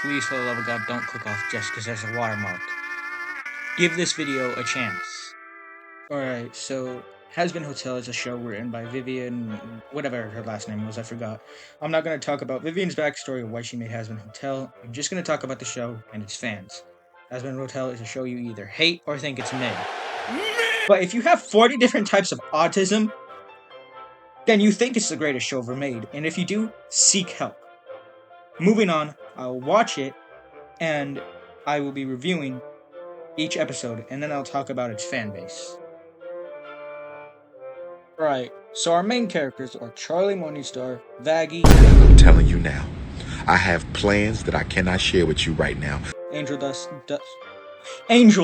please, for the love of God, don't click off just because there's a watermark. Give this video a chance. Alright, so Hazbin Hotel is a show written by Vivian, whatever her last name was, I forgot. I'm not going to talk about Vivian's backstory or why she made Hazbin Hotel. I'm just going to talk about the show and its fans. Hazbin Hotel is a show you either hate or think it's mid. But if you have 40 different types of autism, then you think it's the greatest show ever made. And if you do, seek help. Moving on, I'll watch it, and I will be reviewing each episode, and then I'll talk about its fan base. Right, so our main characters are Charlie Morningstar, Vaggie, I'm telling you now, I have plans that I cannot share with you right now. Angel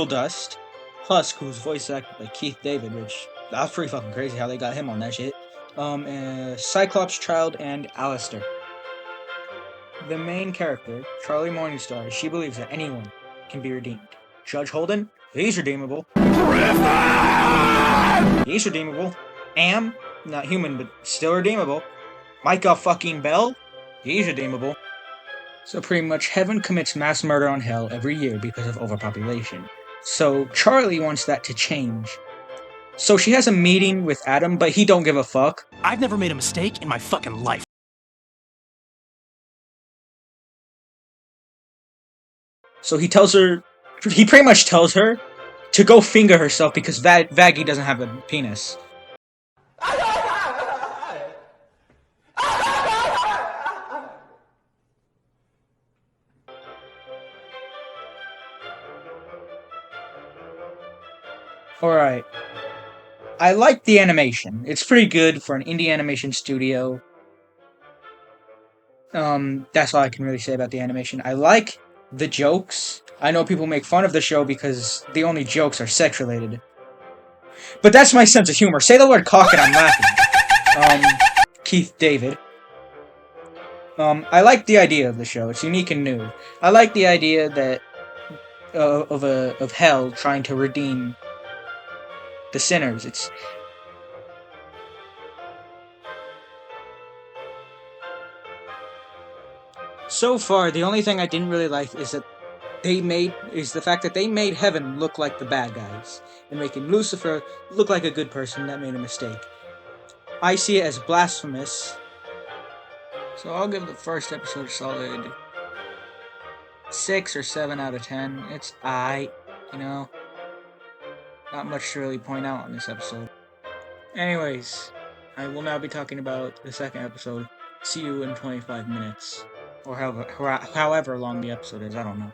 Dust, Husk, who's voice acted by Keith David, which that's pretty fucking crazy how they got him on that shit. And Cyclops Child, and Alistair. The main character, Charlie Morningstar, she believes that anyone can be redeemed. Judge Holden, he's redeemable. He's redeemable. Am, not human, but still redeemable. Micah fucking Bell, he's redeemable. So pretty much heaven commits mass murder on hell every year because of overpopulation. So Charlie wants that to change. So she has a meeting with Adam, but he don't give a fuck. I've never made a mistake in my fucking life. So he pretty much tells her to go finger herself because Vaggie doesn't have a penis. Alright. I like the animation. It's pretty good for an indie animation studio. That's all I can really say about the animation. I like the jokes. I know people make fun of the show because the only jokes are sex-related. But that's my sense of humor. Say the word cock and I'm laughing. Keith David. I like the idea of the show. It's unique and new. I like the idea that of hell trying to redeem the sinners. So far, the only thing I didn't really like is the fact that they made heaven look like the bad guys, and making Lucifer look like a good person that made a mistake. I see it as blasphemous. So I'll give the first episode a solid 6 or 7 out of 10. It's aight, you know. Not much to really point out on this episode. Anyways, I will now be talking about the second episode. See you in 25 minutes. Or however long the episode is, I don't know.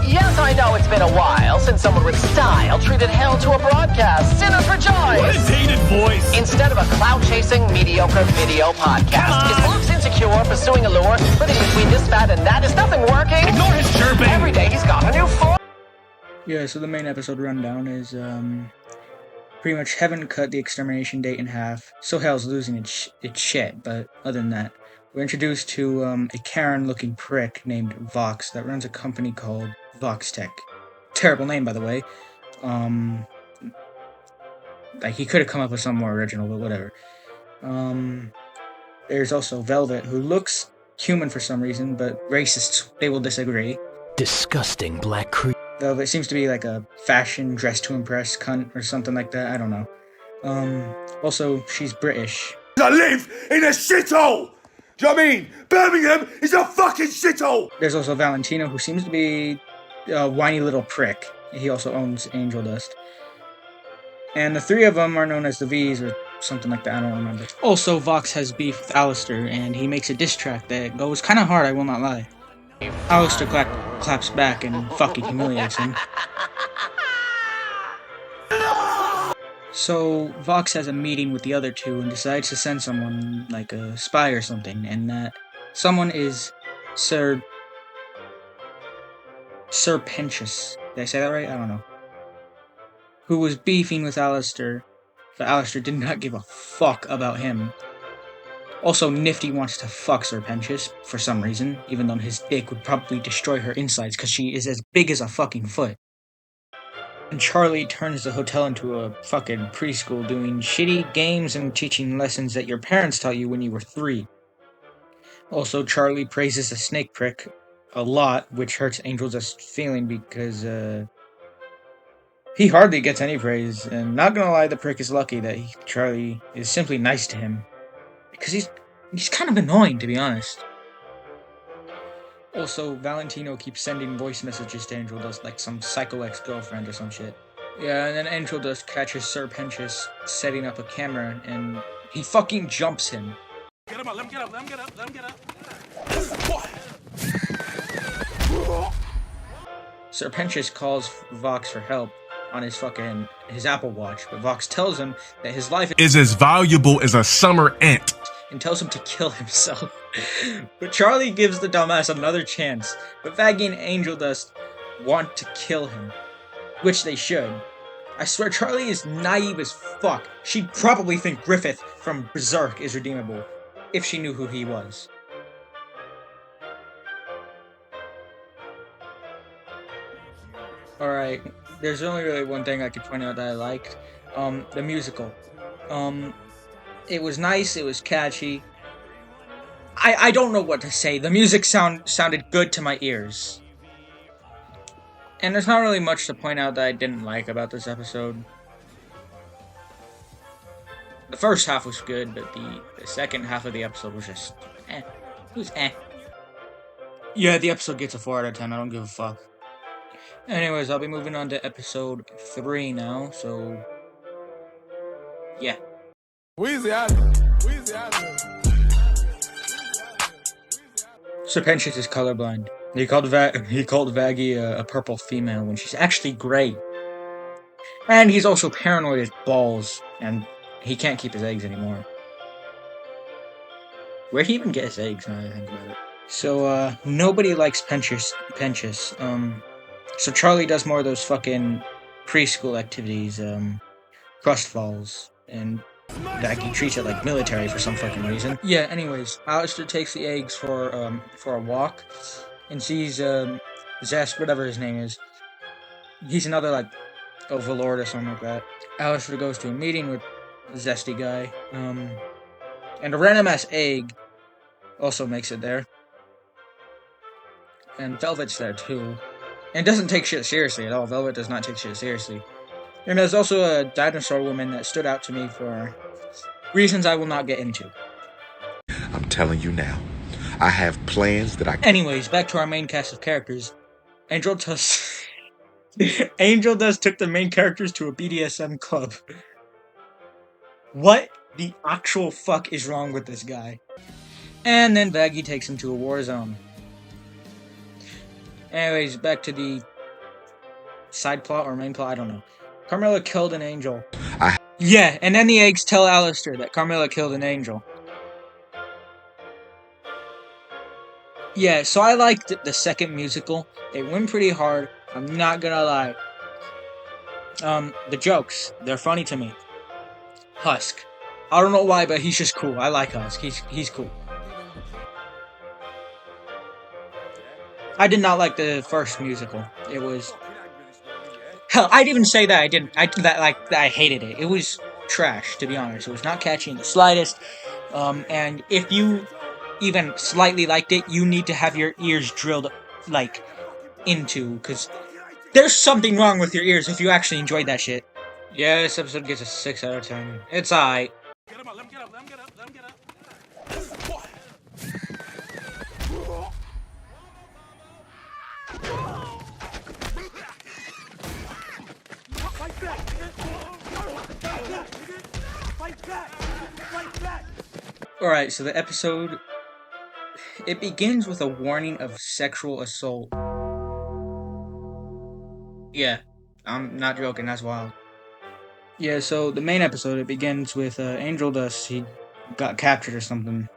Yes, I know it's been a while since someone with style treated hell to a broadcast. Sinners rejoice! What a dated voice! Instead of a clout-chasing, mediocre video podcast, is Luke's insecure, pursuing a lure, living between this fat and that. Is nothing working? Ignore his chirping! Every day he's got a new form. Yeah, so the main episode rundown is, pretty much heaven cut the extermination date in half, so hell's losing its shit, but other than that, we're introduced to a Karen-looking prick named Vox that runs a company called Vox Tech. Terrible name, by the way. Like, he could have come up with something more original, but whatever. There's also Velvet, who looks human for some reason, but racists, they will disagree. Disgusting black creep. Velvet seems to be like a fashion dress to impress cunt or something like that, I don't know. Also, she's British. I live in a shithole! Do you know what I mean? Birmingham is a fucking shithole! There's also Valentino, who seems to be a whiny little prick. He also owns Angel Dust. And the three of them are known as the V's or something like that, I don't remember. Also, Vox has beef with Alistair, and he makes a diss track that goes kind of hard, I will not lie. Alistair claps back and fucking humiliates him. So, Vox has a meeting with the other two and decides to send someone, like a spy or something, and that someone is Sir Pentious. Did I say that right? I don't know. Who was beefing with Alistair, but Alistair did not give a fuck about him. Also, Nifty wants to fuck Sir Pentious for some reason, even though his dick would probably destroy her insides because she is as big as a fucking foot. And Charlie turns the hotel into a fucking preschool doing shitty games and teaching lessons that your parents taught you when you were 3. Also, Charlie praises a snake prick a lot, which hurts Angel Dust's feeling because he hardly gets any praise. And not gonna lie, the prick is lucky that Charlie is simply nice to him, because he's kind of annoying, to be honest. Also, Valentino keeps sending voice messages to Angel Dust like some psycho ex-girlfriend or some shit. Yeah, and then Angel Dust catches Sir Pentious setting up a camera, and he fucking jumps him. Get him up, let him get up, let him get up, let him get up. Sir Pentious calls Vox for help on his Apple Watch, but Vox tells him that his life Is as valuable as a summer ant. and tells him to kill himself. But Charlie gives the dumbass another chance, but Vaggy and Angel Dust want to kill him, which they should. I swear Charlie is naive as fuck. She'd probably think Griffith from Berserk is redeemable, if she knew who he was. Alright, there's only really one thing I could point out that I liked. The musical. It was nice, it was catchy. I don't know what to say. The music sounded good to my ears. And there's not really much to point out that I didn't like about this episode. The first half was good, but the second half of the episode was just eh. It was eh. Yeah, the episode gets a 4 out of 10. I don't give a fuck. Anyways, I'll be moving on to episode 3 now, so yeah. Weezy out of Sir Pentious is colorblind. He called Vaggy a purple female when she's actually gray. And he's also paranoid as balls, and he can't keep his eggs anymore. Where'd he even get his eggs, now that I think about it? So, nobody likes Pentious. So Charlie does more of those fucking preschool activities, crust falls, and Vaggy treats it like military for some fucking reason. Yeah, anyways, Alistair takes the eggs for a walk, and sees, Zest, whatever his name is. He's another, like, overlord or something like that. Alistair goes to a meeting with the Zesty guy, and a random-ass egg also makes it there. And Velvet's there, too. And doesn't take shit seriously at all. Velvet does not take shit seriously. And there's also a dinosaur woman that stood out to me for reasons I will not get into. I'm telling you now, I have plans that I... Anyways, back to our main cast of characters. Angel Dust took the main characters to a BDSM club. What the actual fuck is wrong with this guy? And then Vaggy takes him to a war zone. Anyways, back to the side plot or main plot, I don't know. Carmilla killed an angel. Yeah, and then the eggs tell Alistair that Carmilla killed an angel. Yeah, so I liked the second musical. It went pretty hard, I'm not gonna lie. The jokes, they're funny to me. Husk. I don't know why, but he's just cool. I like Husk. He's cool. I did not like the first musical. It was... Hell, I'd even say that I didn't. I hated it. It was trash, to be honest. It was not catchy in the slightest. And if you even slightly liked it, you need to have your ears drilled, like, into, because there's something wrong with your ears if you actually enjoyed that shit. Yeah, this episode gets a 6 out of 10. It's alright. Get him up, let him get up, let him get up, let him get up. Alright, so the episode... It begins with a warning of sexual assault. Yeah, I'm not joking, that's wild. Yeah, so the main episode, it begins with Angel Dust. He got captured or something.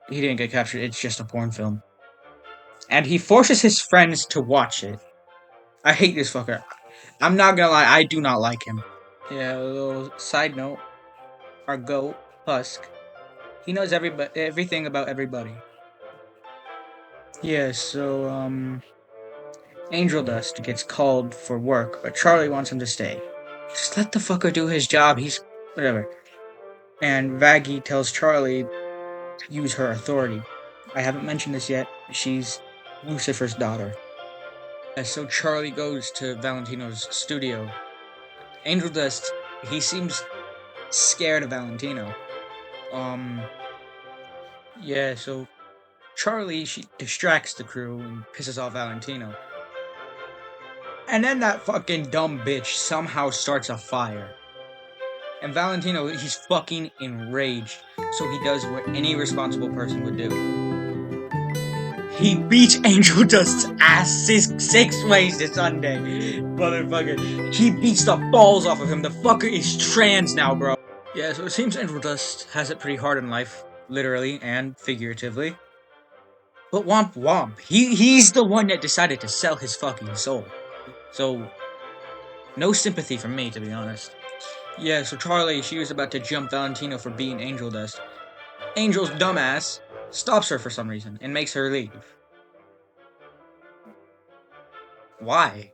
He didn't get captured, it's just a porn film. And he forces his friends to watch it. I hate this fucker. I'm not gonna lie, I do not like him. Yeah, a little side note. Our goat, Husk, he knows everything about everybody. Yeah, so, Angel Dust gets called for work, but Charlie wants him to stay. Just let the fucker do his job, he's... whatever. And Vaggy tells Charlie to use her authority. I haven't mentioned this yet, she's Lucifer's daughter. And so Charlie goes to Valentino's studio. Angel Dust, he seems scared of Valentino. Yeah, so Charlie, she distracts the crew and pisses off Valentino. And then that fucking dumb bitch somehow starts a fire. And Valentino, he's fucking enraged, so he does what any responsible person would do. He beats Angel Dust's ass six ways to Sunday. Motherfucker. He beats the balls off of him. The fucker is trans now, bro. Yeah, so it seems Angel Dust has it pretty hard in life, literally and figuratively. But womp womp. He's the one that decided to sell his fucking soul. So, no sympathy from me, to be honest. Yeah, so Charlie, she was about to jump Valentino for beating Angel Dust. Angel's dumbass stops her for some reason and makes her leave. Why?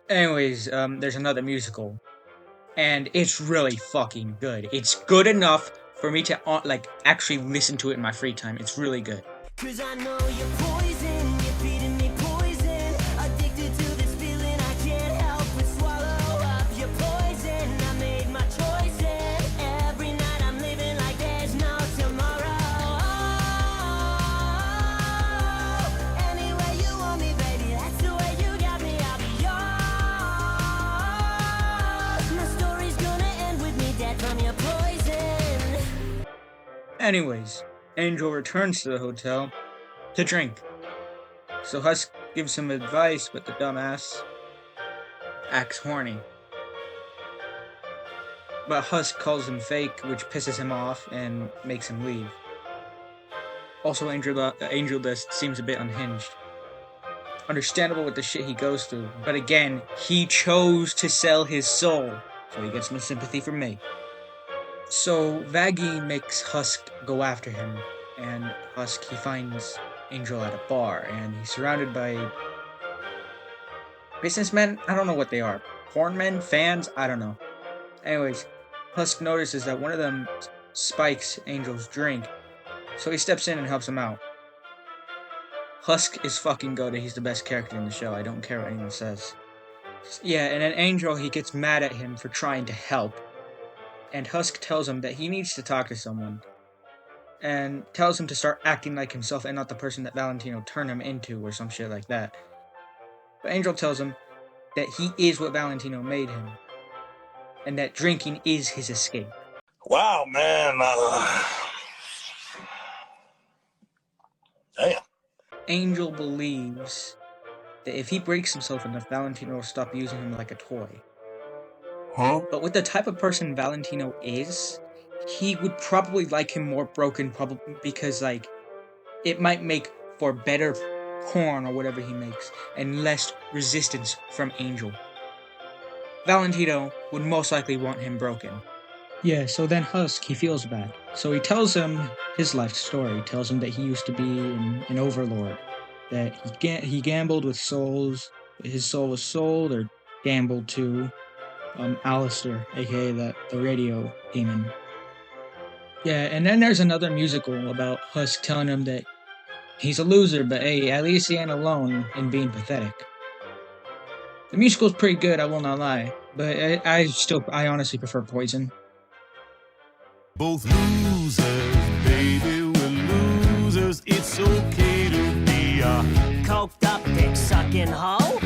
Anyways, there's another musical. And it's really fucking good. It's good enough for me to, actually listen to it in my free time. It's really good. 'Cause I know you're poison, you're feeding me poison. Addicted to this feeling, I can't help but swallow up your poison. I made my choices. Every night I'm living like there's no tomorrow. Any way you want me, baby, that's the way you got me. I'll be yours. My story's gonna end with me dead from your poison. Anyways, Angel returns to the hotel to drink. So Husk gives him advice, but the dumbass acts horny. But Husk calls him fake, which pisses him off and makes him leave. Also, Angel Dust seems a bit unhinged. Understandable with the shit he goes through, but again, he chose to sell his soul, so he gets no sympathy from me. So Vaggie makes Husk go after him, and Husk, he finds Angel at a bar, and he's surrounded by businessmen. I don't know what they are. Porn men? Fans? I don't know. Anyways, Husk notices that one of them spikes Angel's drink, so he steps in and helps him out. Husk is fucking goated. He's the best character in the show. I don't care what anyone says. Yeah, and then Angel, he gets mad at him for trying to help. And Husk tells him that he needs to talk to someone. And tells him to start acting like himself and not the person that Valentino turned him into or some shit like that. But Angel tells him that he is what Valentino made him. And that drinking is his escape. Wow, man. Damn. Angel believes that if he breaks himself enough, Valentino will stop using him like a toy. Huh? But with the type of person Valentino is, he would probably like him more broken, probably because, it might make for better porn or whatever he makes, and less resistance from Angel. Valentino would most likely want him broken. Yeah, so then Husk, he feels bad. So he tells him his life story. He tells him that he used to be an overlord, that he gambled with souls, his soul was sold or gambled to Alistair, aka the radio demon. Yeah, and then there's another musical about Husk telling him that he's a loser, but hey, at least he ain't alone in being pathetic. The musical's pretty good, I will not lie, but I honestly prefer Poison. Both losers, baby, we're losers. It's okay to be a Coked up, dick sucking hoe.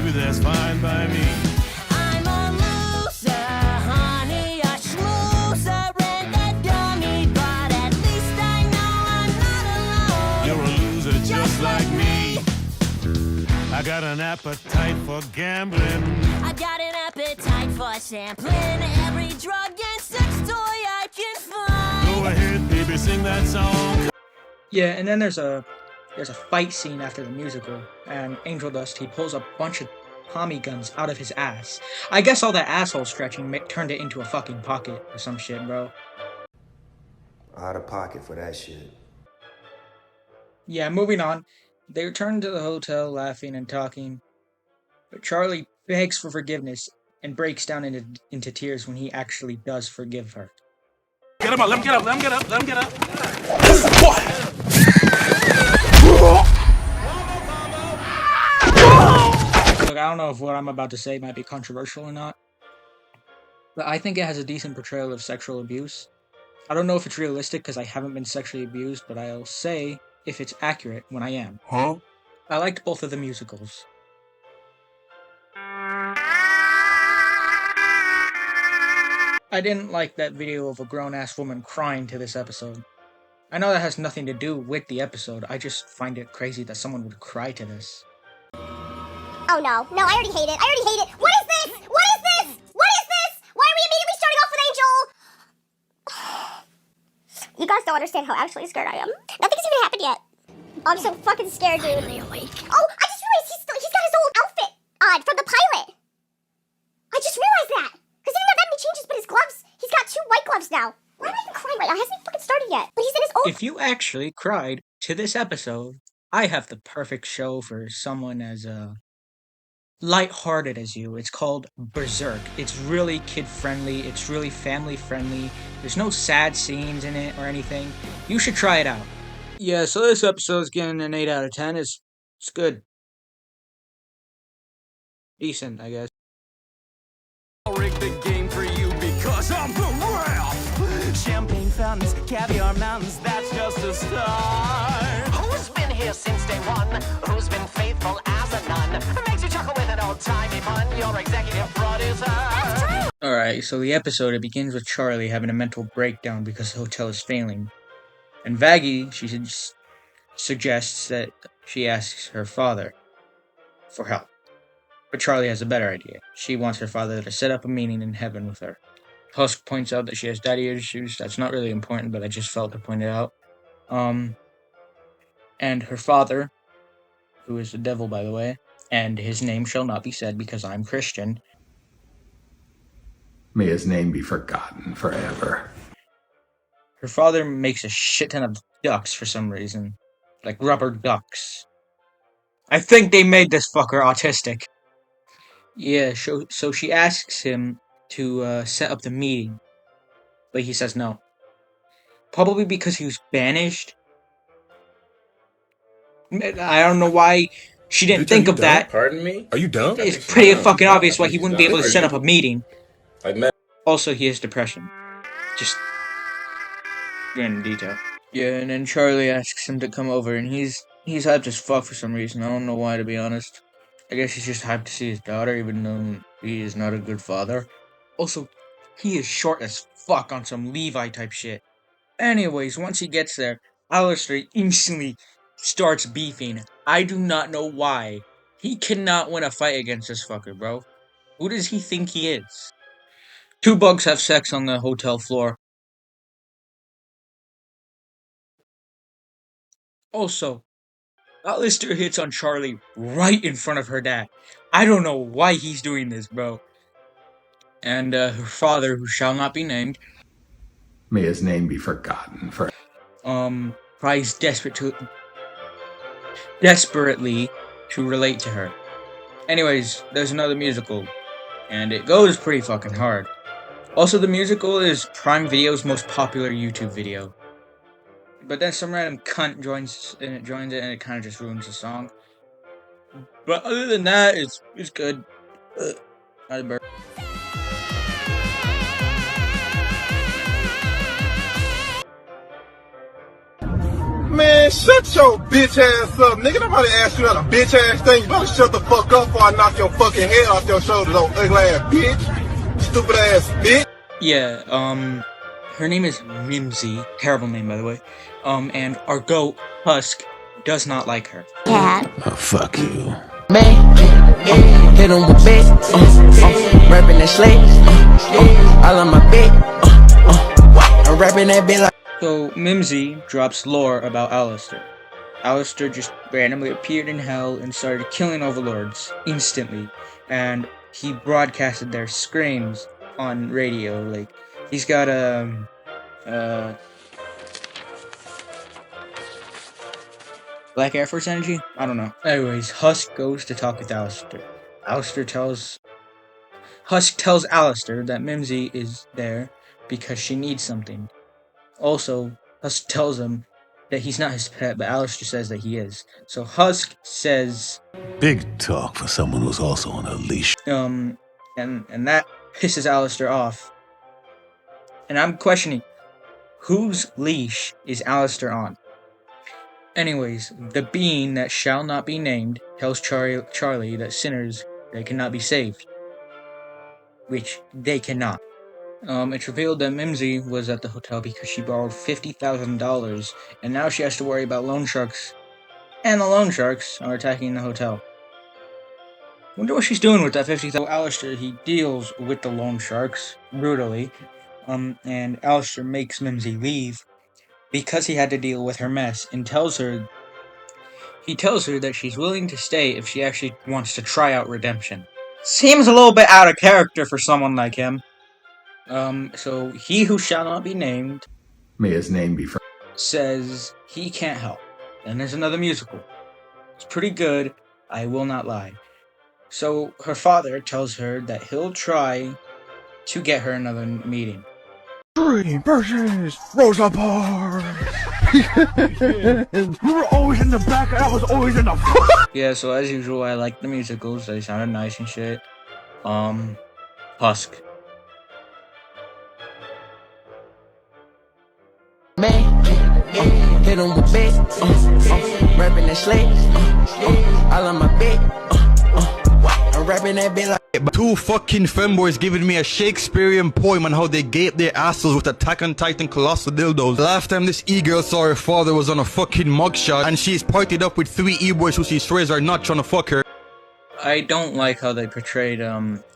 baby, that's fine by me. I'm a loser, honey, a schmoozer and a dummy, but at least I know I'm not alone. You're a loser just like me. I got an appetite for gambling. I got an appetite for sampling every drug and sex toy I can find. Go ahead, baby, sing that song. Yeah, and then there's a fight scene after the musical, and Angel Dust, he pulls a bunch of Tommy guns out of his ass. I guess all that asshole stretching turned it into a fucking pocket or some shit, bro. Out of pocket for that shit. Yeah, moving on. They return to the hotel laughing and talking, but Charlie begs for forgiveness and breaks down into tears when he actually does forgive her. Get him up, let him get up, let him get up, let him get up. I don't know if what I'm about to say might be controversial or not, but I think it has a decent portrayal of sexual abuse. I don't know if it's realistic because I haven't been sexually abused, but I'll say if it's accurate when I am. Huh? I liked both of the musicals. I didn't like that video of a grown-ass woman crying to this episode. I know that has nothing to do with the episode, I just find it crazy that someone would cry to this. Oh no, no, I already hate it. I already hate it. What is this? What is this? What is this? Why are we immediately starting off with Angel? You guys don't understand how actually scared I am. Nothing's even happened yet. I'm so fucking scared, dude. Finally awake. Oh, I just realized he's got his old outfit on from the pilot. I just realized that. Because he didn't have that many changes, but his gloves, he's got 2 white gloves now. Why am I even crying right now? It hasn't even fucking started yet. But he's in his old... If you actually cried to this episode, I have the perfect show for someone as lighthearted as you. It's called Berserk. It's really kid-friendly. It's really family-friendly. There's no sad scenes in it or anything. You should try it out. Yeah, so this episode's getting an 8 out of 10. It's good. Decent, I guess. I'll rig the game for you because I'm the ref. Champagne fountains, caviar mountains, that's just a start. Who's been here since day one? Who's been faithful as a nun? Makes you chuckle with an old-timey pun. Your executive producer. Alright, so the episode, it begins with Charlie having a mental breakdown because the hotel is failing. And Vaggie, she suggests that she asks her father for help. But Charlie has a better idea. She wants her father to set up a meeting in heaven with her. Husk points out that she has daddy issues. That's not really important, but I just felt to point it out. And her father, who is the devil, by the way, and his name shall not be said because I'm Christian. May his name be forgotten forever. Her father makes a shit ton of ducks for some reason. Like rubber ducks. I think they made this fucker autistic. Yeah, so she asks him to set up the meeting. But he says no. Probably because he was banished. I don't know why she didn't think of that. Pardon me? Are you dumb? It's pretty fucking obvious why he wouldn't be able to set up a meeting. Also, he has depression. Just in detail. Yeah, and then Charlie asks him to come over, and he's hyped as fuck for some reason. I don't know why, to be honest. I guess he's just hyped to see his daughter, even though he is not a good father. Also, he is short as fuck on some Levi type shit. Anyways, once he gets there, Alistair instantly starts beefing. I do not know why. He cannot win a fight against this fucker, bro. Who does he think he is? 2 bugs have sex on the hotel floor. Also, Alistair hits on Charlie right in front of her dad. I don't know why he's doing this, bro. And her father, who shall not be named, May his name be forgotten forever. tries desperately to relate to her. Anyways, there's another musical, and it goes pretty fucking hard. Also, the musical is Prime Video's most popular YouTube video. But then some random cunt joins it, and it kind of just ruins the song. But other than that, it's good. Not a bird. Man, shut your bitch ass up, nigga. Nobody asked you that a bitch ass thing. You better shut the fuck up before I knock your fucking head off your shoulders, old ugly ass bitch. Stupid ass bitch. Yeah, her name is Mimsy. Terrible name, by the way. And our goat, Husk, does not like her. Yeah. Oh, fuck you. Man, hit him with bit, rapping that slick, all on my bit, I'm rapping that bit like. So, Mimsy drops lore about Alistair. Alistair just randomly appeared in hell and started killing overlords instantly. And he broadcasted their screams on radio. Like, he's got Black Air Force energy? I don't know. Anyways, Husk goes to talk with Alistair. Husk tells Alistair that Mimsy is there because she needs something. Also, Husk tells him that he's not his pet, but Alistair says that he is. So Husk says, Big talk for someone who's also on a leash. and that pisses Alistair off. And I'm questioning, whose leash is Alistair on? Anyways, the being that shall not be named tells Charlie that sinners, they cannot be saved. Which they cannot. It's revealed that Mimsy was at the hotel because she borrowed $50,000, and now she has to worry about loan sharks. And the loan sharks are attacking the hotel. Wonder what she's doing with that $50,000. Alistair, he deals with the loan sharks brutally, and Alistair makes Mimsy leave because he had to deal with her mess, and tells her that she's willing to stay if she actually wants to try out redemption. Seems a little bit out of character for someone like him. So he who shall not be named, May his name be says he can't help. And there's another musical. It's pretty good, I will not lie. So her father tells her that he'll try to get her another meeting. Dream versus Rosa Parks. You were always in the back, and I was always in the front. Yeah, so as usual, I like the musicals. They sounded nice and shit. Husk. Man, hit him with bait, rapping that slate, all on my bed, I'm rapping that bit like. Two fucking femboys giving me a Shakespearean poem on how they gape their assholes with Attack on Titan colossal dildos. Last time this e-girl saw her father was on a fucking mugshot, and she's partied up with 3 e-boys who she swears are not trying to fuck her. I don't like how they portrayed,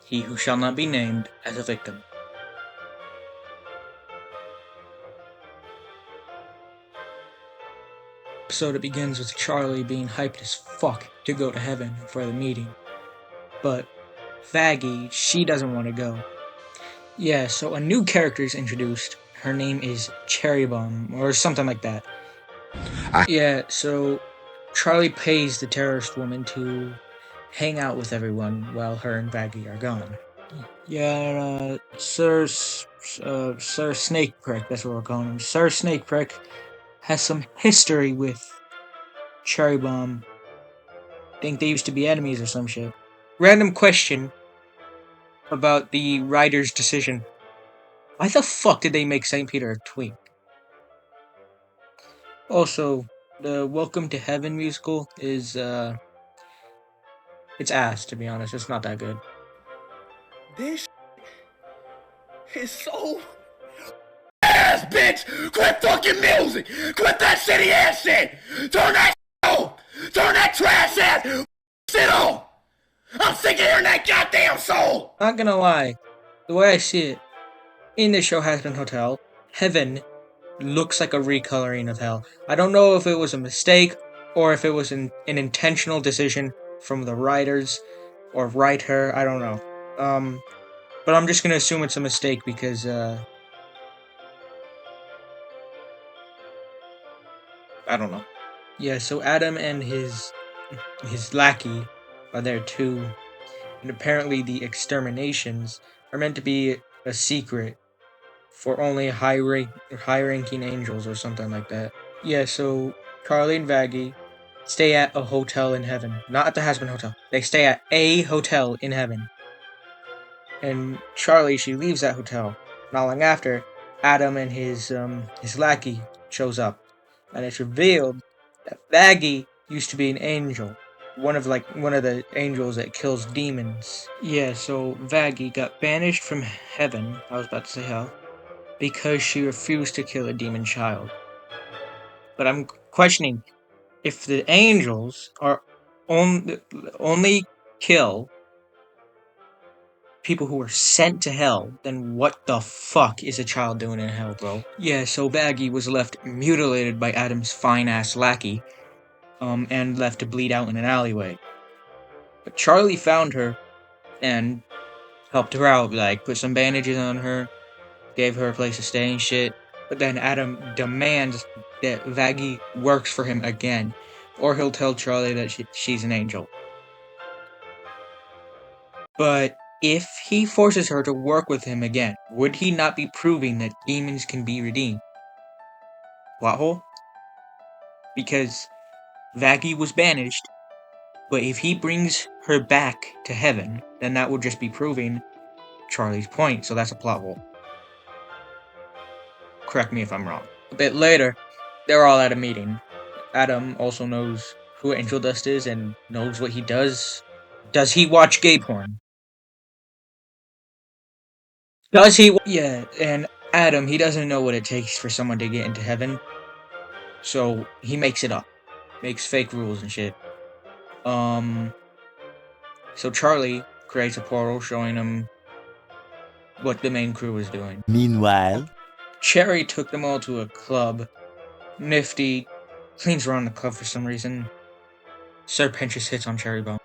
he who shall not be named as a victim. Episode, it begins with Charlie being hyped as fuck to go to heaven for the meeting. But Faggy, she doesn't want to go. Yeah, so a new character is introduced. Her name is Cherry Bomb, or something like that. Yeah, so Charlie pays the terrorist woman to hang out with everyone while her and Faggy are gone. Yeah, Sir Snakeprick, that's what we're calling him. Sir Snakeprick has some history with Cherry Bomb. Think they used to be enemies or some shit. Random question about the writer's decision. Why the fuck did they make St. Peter a twink? Also, the Welcome to Heaven musical is, it's ass, to be honest. It's not that good. This is so ass, bitch. Quit fucking music. Quit that shitty ass shit. Turn that on. Turn that trash ass shit on. I'm sick of hearing that goddamn song. Not gonna lie, the way I see it, in the show Hazbin Hotel, Heaven looks like a recoloring of Hell. I don't know if it was a mistake or if it was an intentional decision from the writers or writer. I don't know. But I'm just gonna assume it's a mistake because I don't know. Yeah, so Adam and his lackey are there too, and apparently the exterminations are meant to be a secret for only high-ranking angels or something like that. Yeah, so Charlie and Vaggie stay at a hotel in heaven. Not at the Hazbin Hotel. They stay at a hotel in heaven. And Charlie, she leaves that hotel. Not long after, Adam and his lackey shows up. And it's revealed that Vaggie used to be an angel. One of the angels that kills demons. Yeah, so Vaggie got banished from heaven. I was about to say hell. Because she refused to kill a demon child. But I'm questioning, if the angels are only kill people who were sent to hell, then what the fuck is a child doing in hell, bro? Yeah, so Vaggie was left mutilated by Adam's fine-ass lackey, and left to bleed out in an alleyway. But Charlie found her and helped her out, like, put some bandages on her, gave her a place to stay and shit. But then Adam demands that Vaggie works for him again, or he'll tell Charlie that she's an angel. But if he forces her to work with him again, would he not be proving that demons can be redeemed? Plot hole? because Vaggie was banished, but if he brings her back to heaven, then that would just be proving Charlie's point, so that's a plot hole. Correct me if I'm wrong. A bit later, they're all at a meeting. Adam also knows who Angel Dust is and knows what he does. Does he watch gay porn? Does he? Yeah, and Adam, he doesn't know what it takes for someone to get into heaven, so he makes it up. Makes fake rules and shit. So Charlie creates a portal showing him what the main crew is doing. Meanwhile, Cherry took them all to a club. Nifty cleans around the club for some reason. Serpentious hits on Cherry Bomb.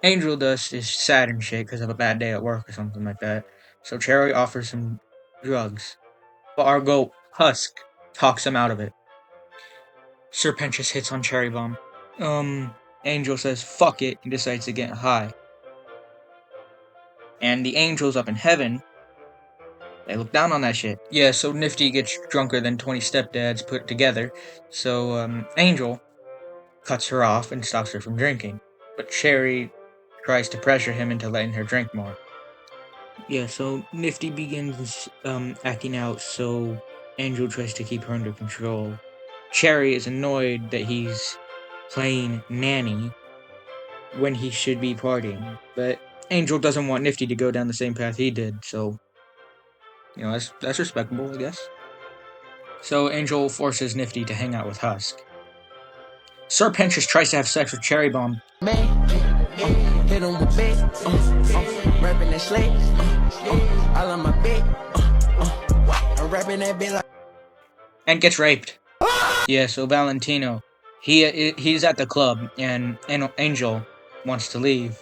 Angel Dust is sad and shit because of a bad day at work or something like that. So Cherry offers him drugs. But our goat, Husk, talks him out of it. Serpentious hits on Cherry Bomb. Angel says fuck it and decides to get high. And the angels up in heaven, they look down on that shit. Yeah, so Nifty gets drunker than 20 stepdads put together. So, Angel cuts her off and stops her from drinking. But Cherry tries to pressure him into letting her drink more. Yeah, so Nifty begins acting out, so Angel tries to keep her under control. Cherry is annoyed that he's playing nanny when he should be partying, but Angel doesn't want Nifty to go down the same path he did, so you know, that's respectable, I guess. So Angel forces Nifty to hang out with Husk. Serpentious tries to have sex with Cherry Bomb. hit him with bait, rapping that slate, all on my bait, I'm rapping that bit like. And gets raped. Yeah, so Valentino, he's at the club, and Angel wants to leave.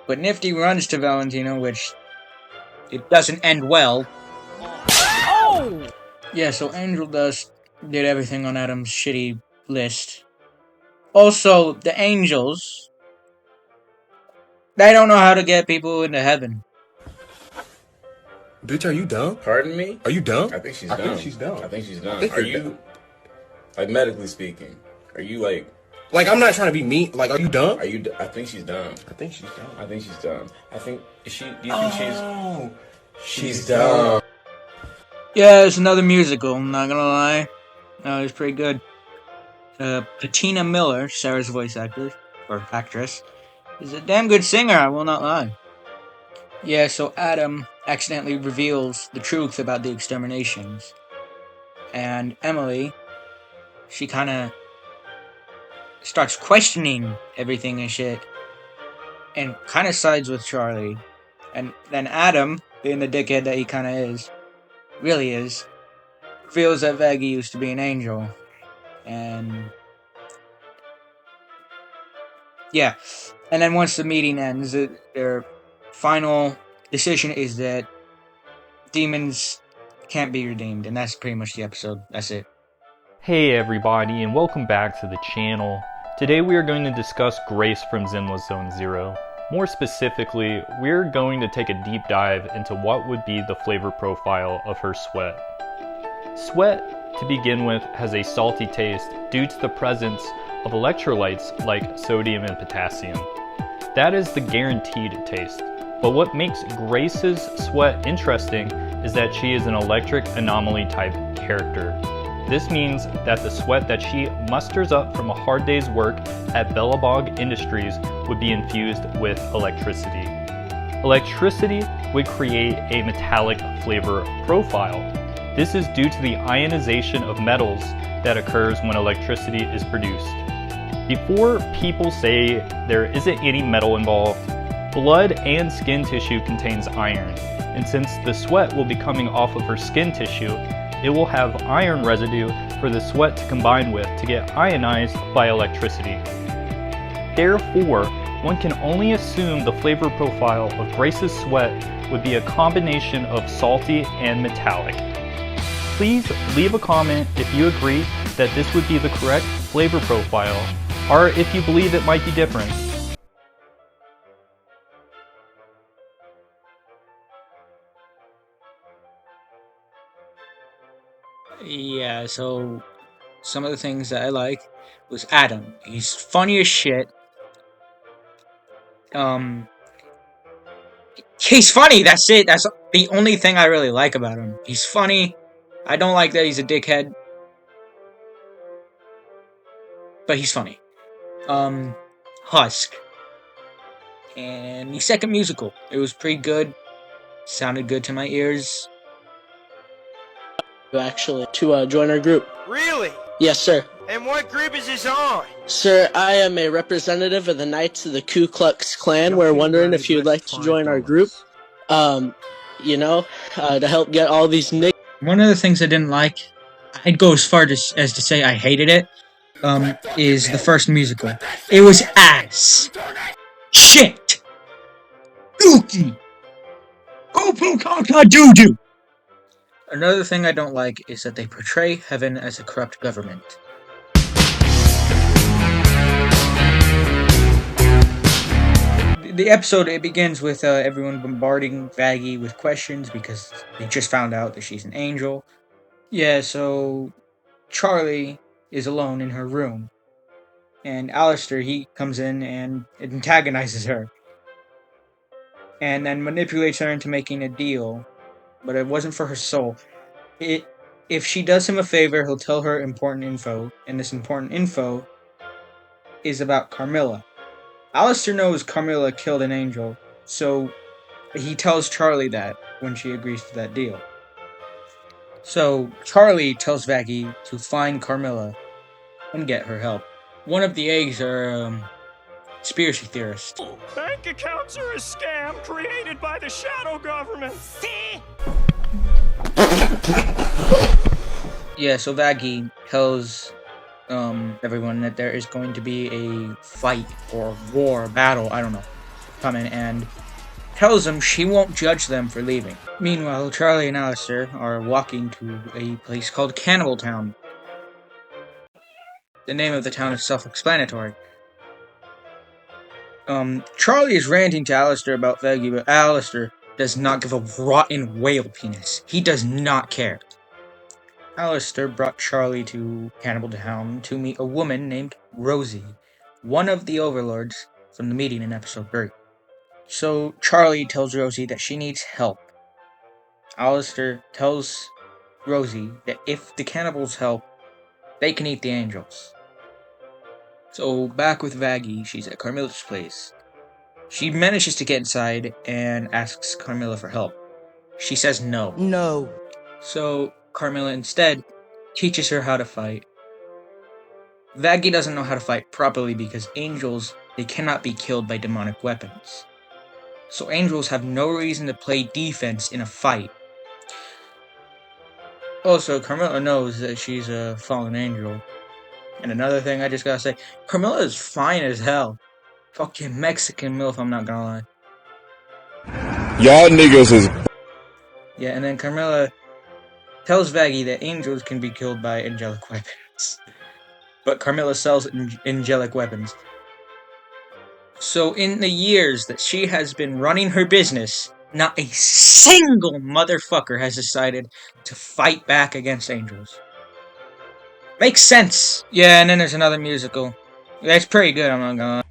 But Nifty runs to Valentino, which it doesn't end well. Oh! Yeah, so Angel Dust did everything on Adam's shitty list. Also, the angels, they don't know how to get people into heaven. Bitch, are you dumb? Pardon me? Are you dumb? I think she's I dumb. think she's dumb. I think she's dumb. I think Are you're you, dumb. like, medically speaking, are you like, Like, I'm not trying to be mean. Like, are you dumb? are you, I think she's dumb. I think she's dumb. I think she's dumb. I think, is she, do you think Oh, she's dumb? Yeah, it's another musical, I'm not gonna lie. It was pretty good. Patina Miller, Sarah's voice actor, or actress, is a damn good singer, I will not lie. Yeah, so Adam accidentally reveals the truth about the exterminations. And Emily, she kinda starts questioning everything and shit. And kinda sides with Charlie. And then Adam, being the dickhead that he kinda is, really is, reveals that Vaggie used to be an angel. And yeah. And then once the meeting ends, their final decision is that demons can't be redeemed, and that's pretty much the episode. That's it. Hey everybody, and welcome back to the channel. Today we are going to discuss Grace from Zenless Zone Zero. More specifically, we're going to take a deep dive into what would be the flavor profile of her sweat. Sweat, to begin with, has a salty taste due to the presence of electrolytes like sodium and potassium. That is the guaranteed taste. But what makes Grace's sweat interesting is that she is an electric anomaly type character. This means that the sweat that she musters up from a hard day's work at Bellabog Industries would be infused with electricity. Electricity would create a metallic flavor profile. This is due to the ionization of metals that occurs when electricity is produced. Before people say there isn't any metal involved, blood and skin tissue contains iron, and since the sweat will be coming off of her skin tissue, it will have iron residue for the sweat to combine with to get ionized by electricity. Therefore, one can only assume the flavor profile of Grace's sweat would be a combination of salty and metallic. Please leave a comment if you agree that this would be the correct flavor profile, or if you believe it might be different. Yeah, so some of the things that I like was Adam. He's funny as shit. He's funny, that's it. That's the only thing I really like about him. He's funny. I don't like that he's a dickhead, but he's funny. Husk. And the second musical. It was pretty good. Sounded good to my ears. Actually, to join our group. Really? Yes, sir. And what group is this on? Sir, I am a representative of the Knights of the Ku Klux Klan. We're wondering if you'd like to join our group. You know, to help get all these niggas. One of the things I didn't like, I'd go as far as to say I hated it, is the first musical. It was ass. Shit. Dookie. Doo-doo. Another thing I don't like is that they portray heaven as a corrupt government. The episode, it begins with everyone bombarding Vaggie with questions because they just found out that she's an angel. Yeah, so Charlie is alone in her room. And Alistair, he comes in and antagonizes her. And then manipulates her into making a deal. But it wasn't for her soul. If she does him a favor, he'll tell her important info. And this important info is about Carmilla. Alistair knows Carmilla killed an angel, so he tells Charlie that when she agrees to that deal. So Charlie tells Vaggie to find Carmilla and get her help. One of the eggs are conspiracy theorists. Bank accounts are a scam created by the shadow government. Yeah, so Vaggie tells everyone that there is going to be a fight or war, battle, I don't know, coming, and tells them she won't judge them for leaving. Meanwhile, Charlie and Alistair are walking to a place called Cannibal Town. The name of the town is self-explanatory. Charlie is ranting to Alistair about Vaggie, but Alistair does not give a rotten whale penis. He does not care. Alistair brought Charlie to Cannibal Town to meet a woman named Rosie, one of the overlords from the meeting in episode 3. So Charlie tells Rosie that she needs help. Alistair tells Rosie that if the cannibals help, they can eat the angels. So back with Vaggie, she's at Carmilla's place. She manages to get inside and asks Carmilla for help. She says no. No. So Carmilla instead teaches her how to fight. Vaggie doesn't know how to fight properly because angels, they cannot be killed by demonic weapons. So angels have no reason to play defense in a fight. Also, Carmilla knows that she's a fallen angel. And another thing I just gotta say, Carmilla is fine as hell. Fucking Mexican MILF, I'm not gonna lie. Y'all niggas is... Yeah, and then Carmilla tells Vaggie that angels can be killed by angelic weapons. But Carmilla sells angelic weapons. So in the years that she has been running her business, not a single motherfucker has decided to fight back against angels. Makes sense. Yeah, and then there's another musical. That's pretty good, I'm not gonna lie.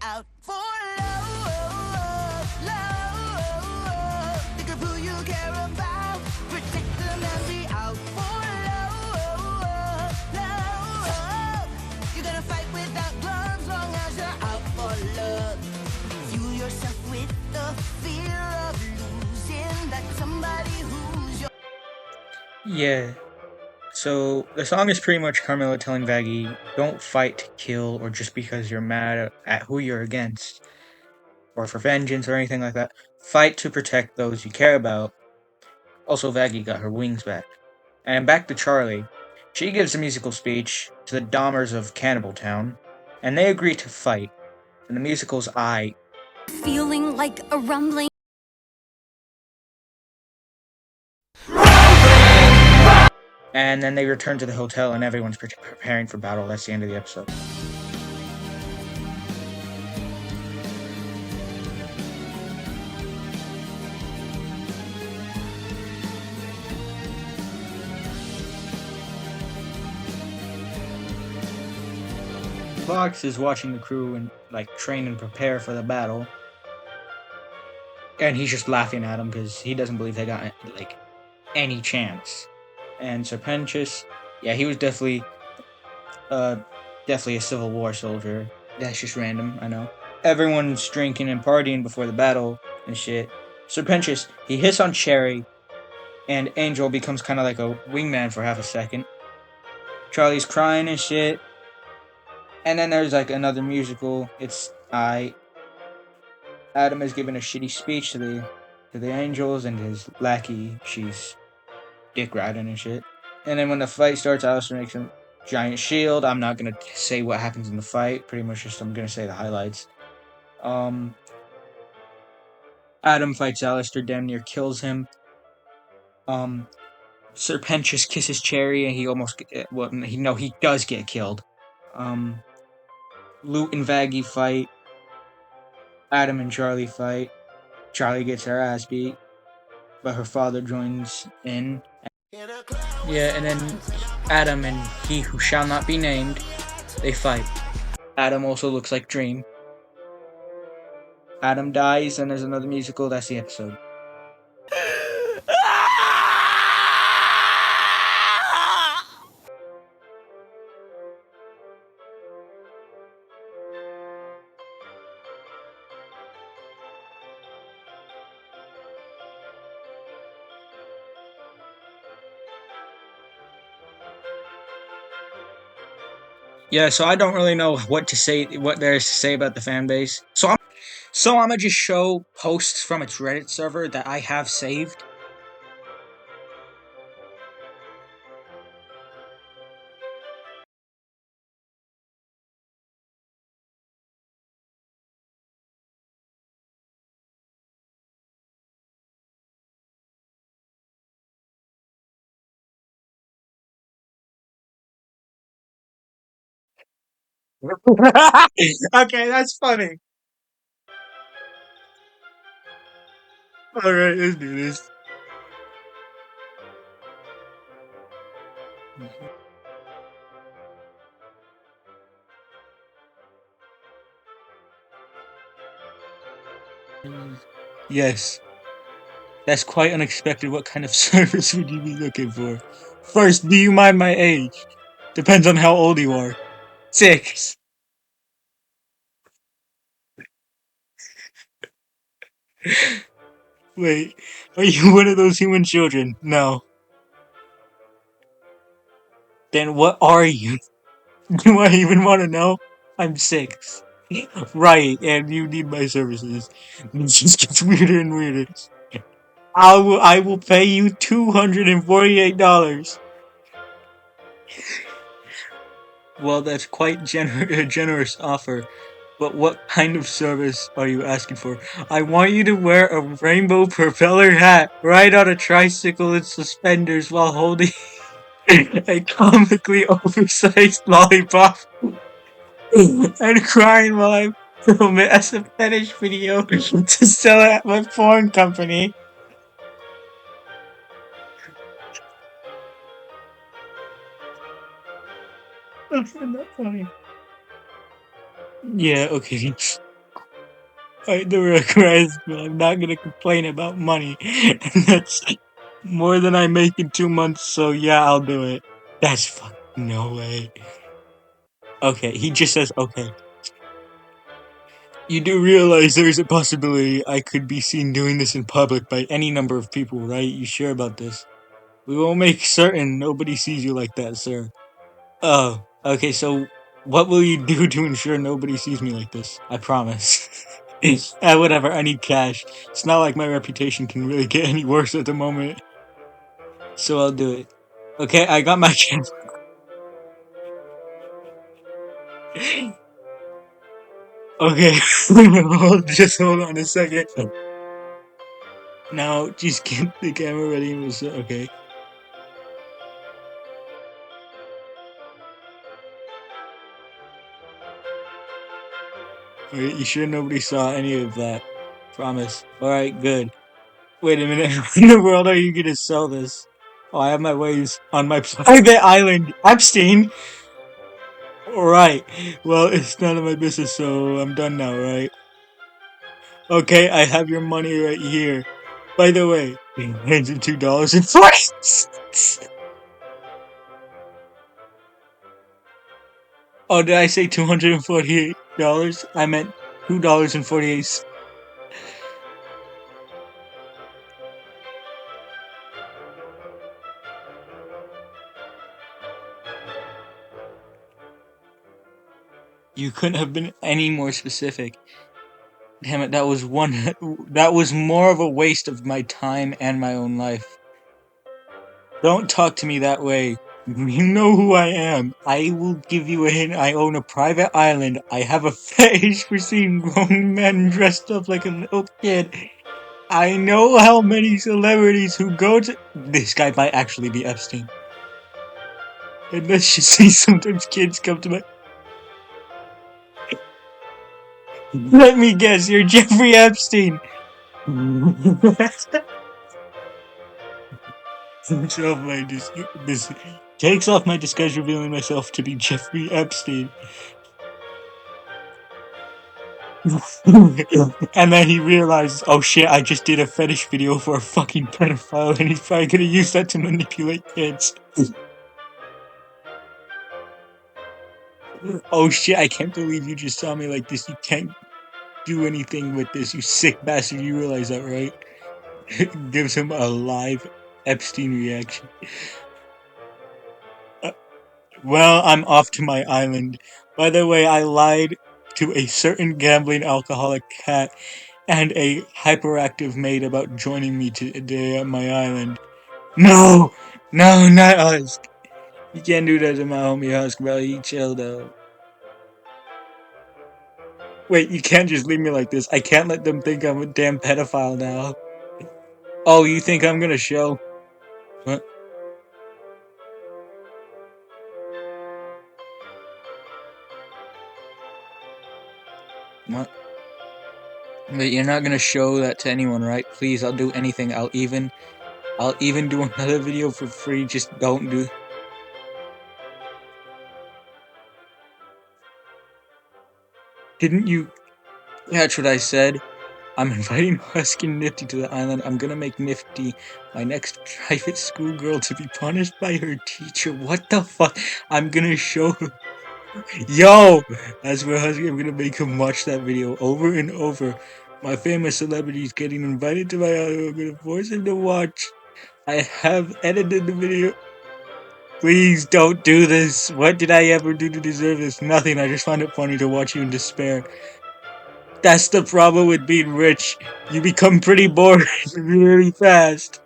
Yeah. So, the song is pretty much Carmilla telling Vaggie, don't fight to kill or just because you're mad at who you're against, or for vengeance or anything like that. Fight to protect those you care about. Also, Vaggie got her wings back. And back to Charlie. She gives a musical speech to the Dahmers of Cannibal Town, and they agree to fight. And the musical's Feeling like a rumbling. And then they return to the hotel and everyone's preparing for battle. That's the end of the episode. Fox is watching the crew and like train and prepare for the battle, and he's just laughing at them because he doesn't believe they got like any chance. And Serpentius, yeah, he was definitely a Civil War soldier. That's just random, I know. Everyone's drinking and partying before the battle and shit. Serpentius, he hits on Cherry, and Angel becomes kind of like a wingman for half a second. Charlie's crying and shit. And then there's like another musical. It's Adam is giving a shitty speech to the angels, and his lackey, she's dick riding and shit. And then when the fight starts, Alistair makes a giant shield. I'm not gonna say what happens in the fight. Pretty much just I'm gonna say the highlights. Adam fights Alistair, damn near kills him. Serpentius kisses Cherry, and he almost he does get killed. Loot and Vaggie fight. Adam and Charlie fight. Charlie gets her ass beat, but her father joins in. Yeah, and then Adam and he who shall not be named, they fight. Adam also looks like Dream. Adam dies, and there's another musical. That's the episode. Yeah, so I don't really know what there is to say about the fan base. So I'm gonna just show posts from its Reddit server that I have saved. Okay, that's funny. Alright, let's do this. Yes. That's quite unexpected. What kind of service would you be looking for? First, do you mind my age? Depends on how old you are. 6. Wait, are you one of those human children? No. Then what are you? Do I even want to know? I'm 6. Right, and you need my services. It just gets weirder and weirder. I will pay you $248. Well, that's quite a generous offer. But what kind of service are you asking for? I want you to wear a rainbow propeller hat, ride on a tricycle in suspenders while holding a comically oversized lollipop, and crying while I film it as a fetish video to sell it at my porn company. That's not funny. Yeah, okay. I do regrets, but I'm not gonna complain about money. And that's more than I make in 2 months, so yeah, I'll do it. That's fucking no way. Okay, he just says okay. You do realize there's a possibility I could be seen doing this in public by any number of people, right? You sure about this? We will make certain nobody sees you like that, sir. Oh, okay, so what will you do to ensure nobody sees me like this? I promise. Whatever, I need cash. It's not like my reputation can really get any worse at the moment. So I'll do it. Okay, I got my chance. Okay, just hold on a second. Now, just get the camera ready and we'll start. Okay. Alright, you sure nobody saw any of that? Promise. Alright, good. Wait a minute, how in the world are you gonna sell this? Oh, I have my ways on my private island. Epstein! Alright, well, it's none of my business, so I'm done now, right? Okay, I have your money right here. By the way, hands him $2.40. Oh, did I say $248? I meant $2.48. You couldn't have been any more specific. Damn it, that was that was more of a waste of my time and my own life. Don't talk to me that way. You know who I am. I will give you a hint. I own a private island. I have a fetish for seeing grown men dressed up like a little kid. I know how many celebrities who go to. This guy might actually be Epstein. And let's just say sometimes kids come to my. Let me guess, you're Jeffrey Epstein. takes off my takes off my disguise, revealing myself to be Jeffrey Epstein. And then he realizes, oh shit, I just did a fetish video for a fucking pedophile, and he's probably gonna use that to manipulate kids. Oh shit, I can't believe you just saw me like this. You can't do anything with this, you sick bastard. You realize that, right? Gives him a live Epstein reaction. Well, I'm off to my island. By the way, I lied to a certain gambling alcoholic cat and a hyperactive maid about joining me today at my island. No! No, not Husk. You can't do that to my homie Husk, bro. You chill, though. Wait, you can't just leave me like this. I can't let them think I'm a damn pedophile now. Oh, you think I'm gonna show? What? What? Wait, you're not gonna show that to anyone, right? Please, I'll do anything. I'll even do another video for free. Just don't do. Didn't you catch what I said? I'm inviting Husky and Nifty to the island. I'm gonna make Nifty my next private schoolgirl to be punished by her teacher. What the fuck? I'm gonna show her. Yo! As for Husky, I'm gonna make him watch that video over and over. My famous celebrities getting invited to my island. I'm gonna force him to watch. I have edited the video. Please don't do this. What did I ever do to deserve this? Nothing. I just find it funny to watch you in despair. That's the problem with being rich. You become pretty bored really fast.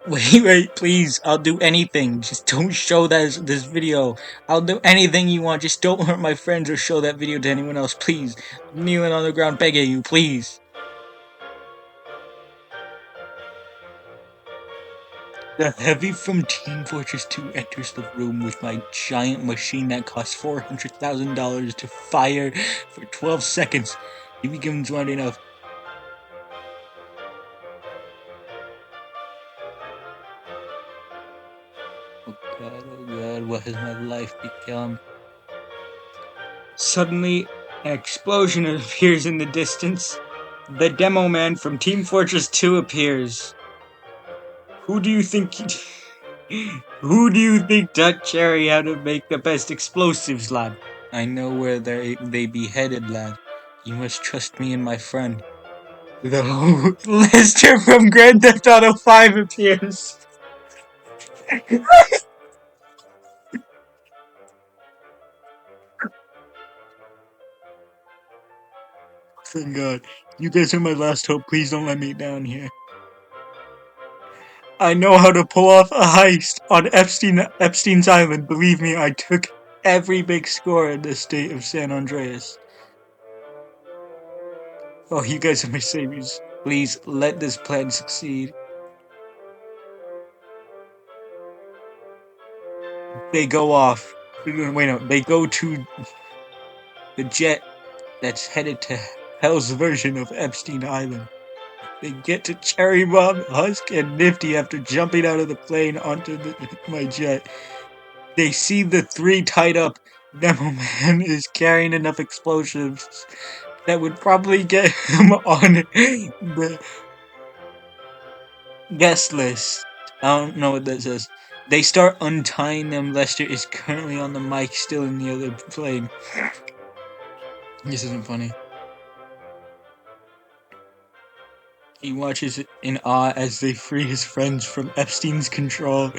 Wait, please. I'll do anything. Just don't show this video. I'll do anything you want. Just don't hurt my friends or show that video to anyone else, please. I'm kneeling on the ground begging you, please. The heavy from Team Fortress 2 enters the room with my giant machine that costs $400,000 to fire for 12 seconds. He becomes smart enough. Oh god, what has my life become? Suddenly, an explosion appears in the distance. The demo man from Team Fortress 2 appears. Who do you think Who do you think taught Cherry how to make the best explosives, lad? I know where they be headed, lad. You must trust me and my friend. Though Lester from Grand Theft Auto 5 appears. Thank God. You guys are my last hope. Please don't let me down here. I know how to pull off a heist on Epstein's Island. Believe me, I took every big score in the state of San Andreas. Oh, you guys are my saviors. Please let this plan succeed. They go off. Wait, no. They go to the jet that's headed to Hell's version of Epstein Island. They get to Cherry Bomb, Husk, and Nifty after jumping out of the plane onto my jet. They see the three tied up. Demo Man is carrying enough explosives that would probably get him on the guest list. I don't know what that says. They start untying them. Lester is currently on the mic, still in the other plane. This isn't funny. He watches it in awe as they free his friends from Epstein's control.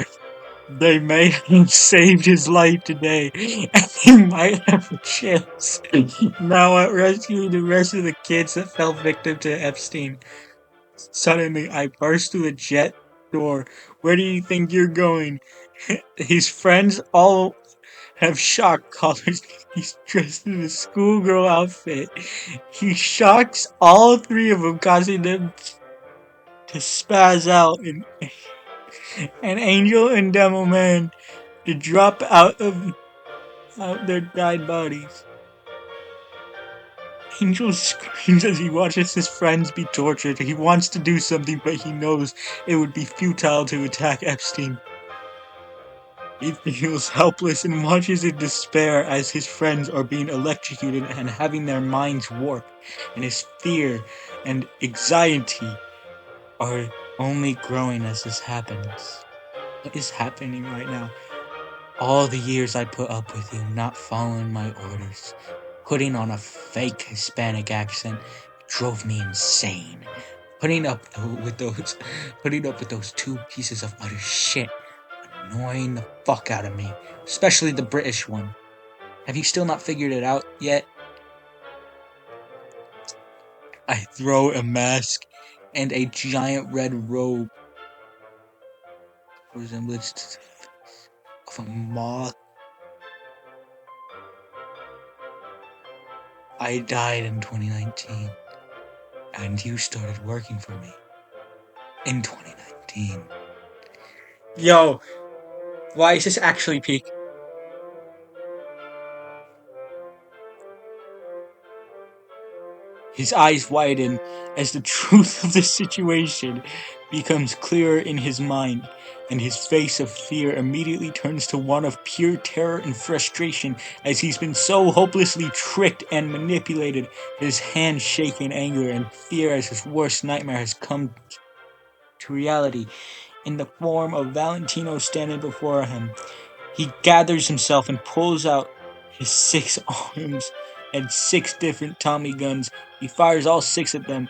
They may have saved his life today, and he might have a chance now at rescuing the rest of the kids that fell victim to Epstein. Suddenly, I burst through the jet door. Where do you think you're going? His friends all have shock collars. He's dressed in a schoolgirl outfit. He shocks all three of them, causing them to spaz out, and Angel and Demo Man to drop out their died bodies. Angel screams as he watches his friends be tortured. He wants to do something, but he knows it would be futile to attack Epstein. He feels helpless and watches in despair as his friends are being electrocuted and having their minds warped, and his fear and anxiety are only growing as this happens. What is happening right now? All the years I put up with you not following my orders, putting on a fake Hispanic accent, drove me insane. Putting up with those two pieces of utter shit, annoying the fuck out of me, especially the British one. Have you still not figured it out yet? I throw a mask and a giant red robe, resemblance of a moth. I died in 2019, and you started working for me in 2019. Yo, why is this actually peak? His eyes widen as the truth of the situation becomes clearer in his mind, and his face of fear immediately turns to one of pure terror and frustration as he's been so hopelessly tricked and manipulated, his hands shake in anger and fear as his worst nightmare has come to reality in the form of Valentino standing before him. He gathers himself and pulls out his 6 arms and 6 different Tommy guns. He fires all 6 of them,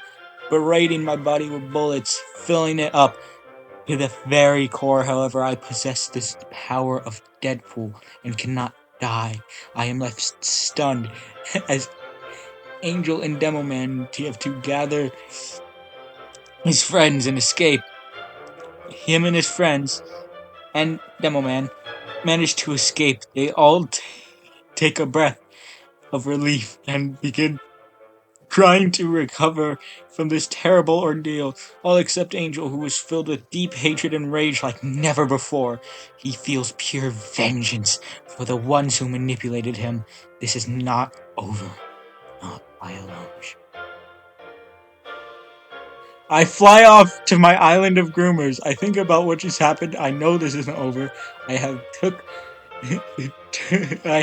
berating my body with bullets, filling it up to the very core. However, I possess this power of Deadpool and cannot die. I am left stunned as Angel and Demo Man have to gather his friends and escape. Him and his friends and Demo Man manage to escape. They all take a breath of relief and begin trying to recover from this terrible ordeal, all except Angel, who is filled with deep hatred and rage like never before. He feels pure vengeance for the ones who manipulated him. This is not over, not by a long shot. I fly off to my island of groomers. I think about what just happened. I know this isn't over. I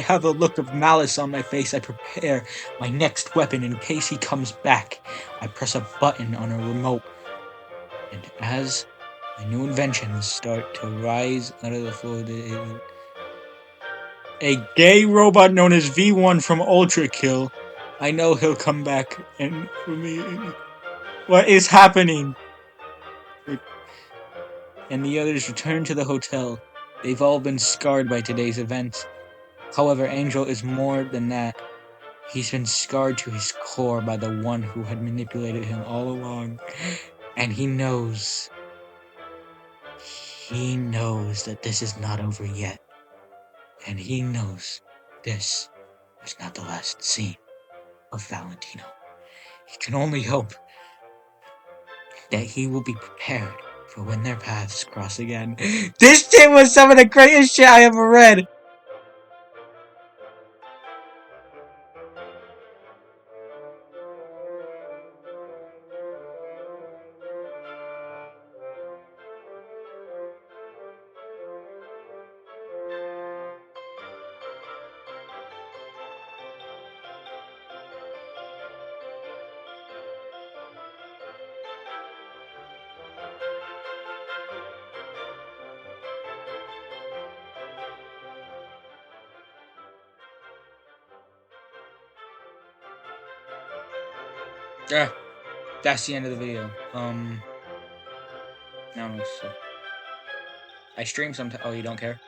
have a look of malice on my face. I prepare my next weapon in case he comes back. I press a button on a remote, and as my new inventions start to rise out of the floor, a gay robot known as V1 from Ultra Kill. I know he'll come back and for me. What is happening? And the others return to the hotel. They've all been scarred by today's events. However, Angel is more than that. He's been scarred to his core by the one who had manipulated him all along. And he knows that this is not over yet. And he knows this is not the last scene of Valentino. He can only hope that he will be prepared for when their paths cross again. This shit was some of the greatest shit I ever read! Yeah, that's the end of the video. No, so I stream sometimes. Oh, you don't care?